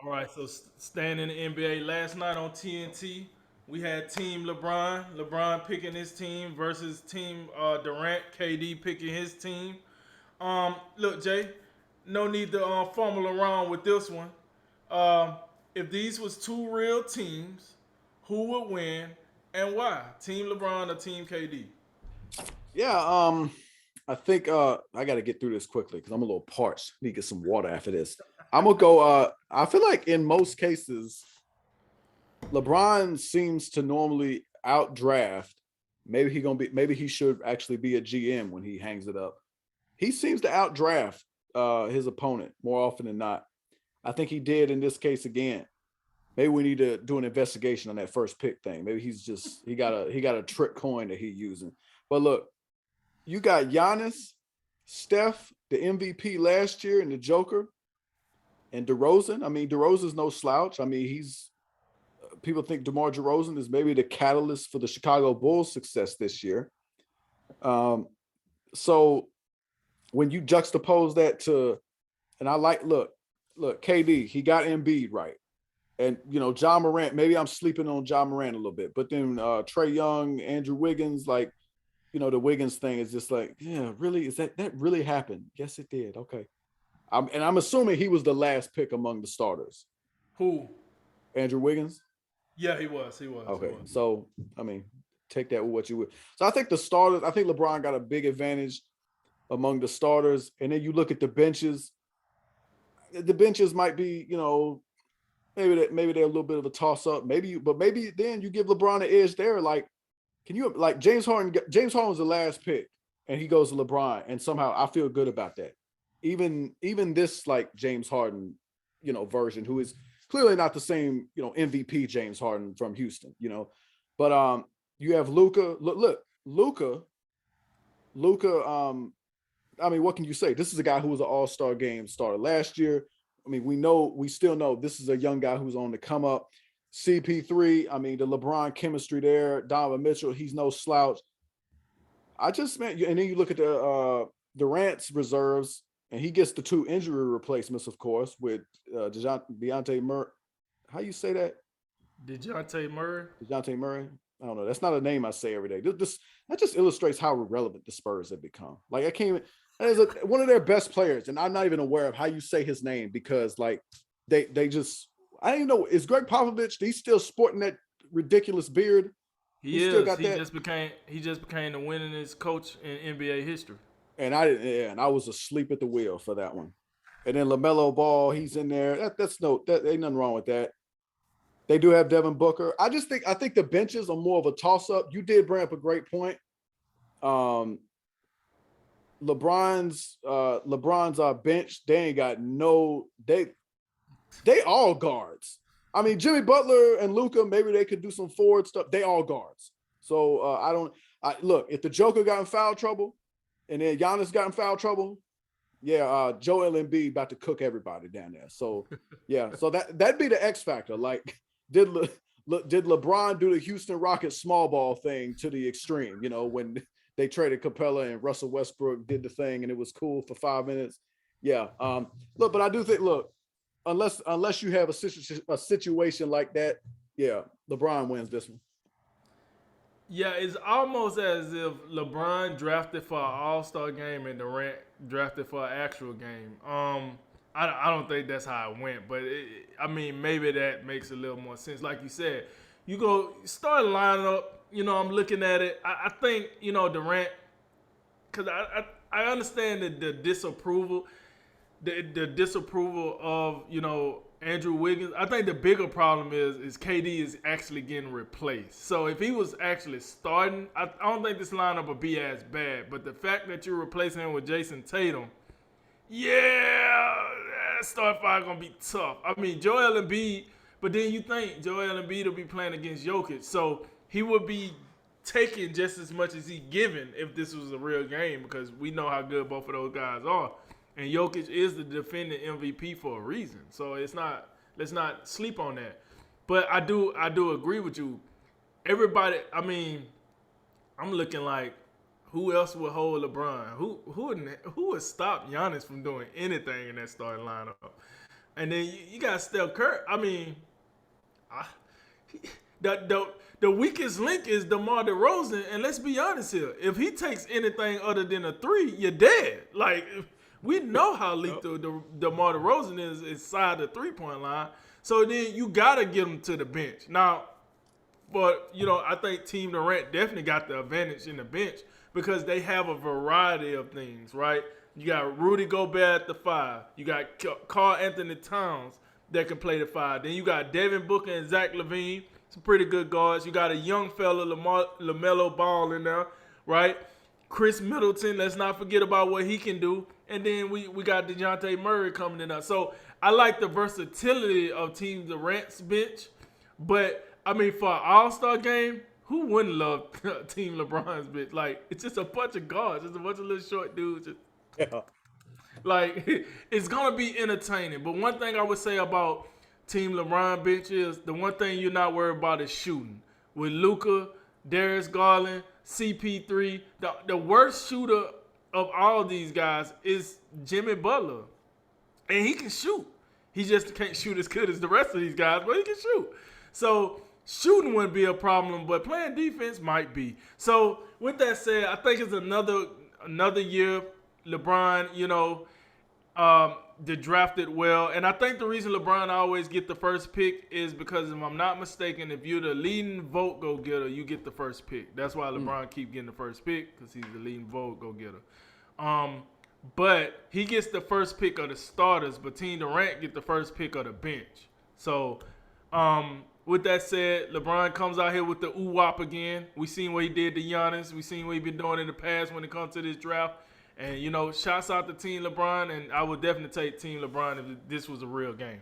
All right, so staying in the NBA, last night on TNT, we had Team LeBron. LeBron picking his team versus Team Durant. KD picking his team. Look, Jay, no need to fumble around with this one. Um, if these was two real teams, who would win and why? Team LeBron or Team KD? Yeah, I think I got to get through this quickly because I'm a little parched. Need to get some water after this. I'm gonna go. I feel like in most cases, LeBron seems to normally outdraft. Maybe he gonna be. Maybe he should actually be a GM when he hangs it up. He seems to outdraft his opponent more often than not. I think he did in this case again. Maybe we need to do an investigation on that first pick thing. Maybe he got a trick coin that he's using. But look, you got Giannis, Steph, the MVP last year, and the Joker, and DeRozan. I mean, DeRozan's no slouch. I mean, he's people think DeMar DeRozan is maybe the catalyst for the Chicago Bulls' success this year. Um, so when you juxtapose that to, and I like look, KD, he got Embiid right. And John Morant, maybe I'm sleeping on John Morant a little bit, but then Trey Young, Andrew Wiggins, like the Wiggins thing is just like, yeah, really, is that really happened? Yes, it did. Okay, I'm assuming he was the last pick among the starters. Who? Andrew Wiggins. Yeah, he was. He was. He Okay, was. so I mean, take that with what you would. So I think the starters. I think LeBron got a big advantage among the starters, and then you look at the benches. The benches might be, maybe they're a little bit of a toss up. But maybe then you give LeBron an edge there. Like, can you like James Harden? James Harden was the last pick, and he goes to LeBron, and somehow I feel good about that. Even this like James Harden, version who is clearly not the same, MVP James Harden from Houston, but you have Luca. Look, Luca. I mean, what can you say? This is a guy who was an All-Star game starter last year. I mean, we still know this is a young guy who's on the come up. CP3, I mean, the LeBron chemistry there. Donovan Mitchell, he's no slouch. I just meant, and then you look at the Durant's reserves, and he gets the two injury replacements, of course, with Dejounte Murray. How you say that? DeJounte Murray? Dejounte Murray. I don't know. That's not a name I say every day. That just illustrates how irrelevant the Spurs have become. Like I can't even. That is one of their best players, and I'm not even aware of how you say his name because like they just. I don't even know. Is Greg Popovich? He's still sporting that ridiculous beard. He He still is. got that. He just became the winningest coach in NBA history. And I was asleep at the wheel for that one. And then LaMelo Ball, he's in there. That ain't nothing wrong with that. They do have Devin Booker. I think the benches are more of a toss up. You did bring up a great point. Um, LeBron's bench. They ain't got no. They all guards. I mean, Jimmy Butler and Luka, maybe they could do some forward stuff. They all guards. So I don't. I look if the Joker got in foul trouble, and then Giannis got in foul trouble. Yeah, Joel Embiid about to cook everybody down there. So yeah, so that'd be the X factor. Like, did did LeBron do the Houston Rockets small ball thing to the extreme? When they traded Capella and Russell Westbrook did the thing, and it was cool for 5 minutes. Yeah. Look, but I do think unless you have a situation like that, yeah, LeBron wins this one. Yeah, it's almost as if LeBron drafted for an All Star game and Durant drafted for an actual game. I don't think that's how it went, but I mean, maybe that makes a little more sense. Like you said, you go start lining up. I'm looking at it. I think Durant, because I understand the disapproval, the disapproval of Andrew Wiggins. I think the bigger problem is KD is actually getting replaced. So if he was actually starting, I don't think this lineup would be as bad. But the fact that you're replacing him with Jason Tatum, yeah, that start five gonna be tough. I mean Joel Embiid, but then you think Joel Embiid will be playing against Jokic, so he would be taking just as much as he given if this was a real game because we know how good both of those guys are. And Jokic is the defending MVP for a reason. So let's not sleep on that. But I do agree with you. Everybody, I mean, I'm looking like who else would hold LeBron? Who would stop Giannis from doing anything in that starting lineup? And then you got Steph Curry. I mean, I, the weakest link is DeMar DeRozan, and let's be honest here. If he takes anything other than a three, you're dead. Like we know how lethal DeMar DeRozan is inside the 3-point line. So then you gotta get him to the bench. Now, but I think Team Durant definitely got the advantage in the bench because they have a variety of things, right? You got Rudy Gobert at the 5. You got Karl Anthony Towns that can play the 5. Then you got Devin Booker and Zach LaVine, some pretty good guards. You got a young fella, LaMelo Ball in there, right? Chris Middleton, let's not forget about what he can do. And then we got DeJounte Murray coming in there. So I like the versatility of Team Durant's bench. But, I mean, for an all-star game, who wouldn't love Team LeBron's bench? Like, it's just a bunch of guards. It's a bunch of little short dudes. Yeah. Like, it's going to be entertaining. But one thing I would say about Team LeBron bench is the one thing you're not worried about is shooting. With Luka, Darius Garland, CP3, the worst shooter of all these guys is Jimmy Butler. And he can shoot. He just can't shoot as good as the rest of these guys, but he can shoot. So shooting wouldn't be a problem, but playing defense might be. So with that said, I think it's another year LeBron, they drafted well. And I think the reason LeBron always get the first pick is because, if I'm not mistaken, if you're the leading vote go-getter, you get the first pick. That's why LeBron keep getting the first pick, because he's the leading vote go-getter. But he gets the first pick of the starters, but Team Durant get the first pick of the bench. So with that said, LeBron comes out here with the ooh-wop again. We seen what he did to Giannis. We seen what he been doing in the past when it comes to this draft. And, shouts out to Team LeBron, and I would definitely take Team LeBron if this was a real game.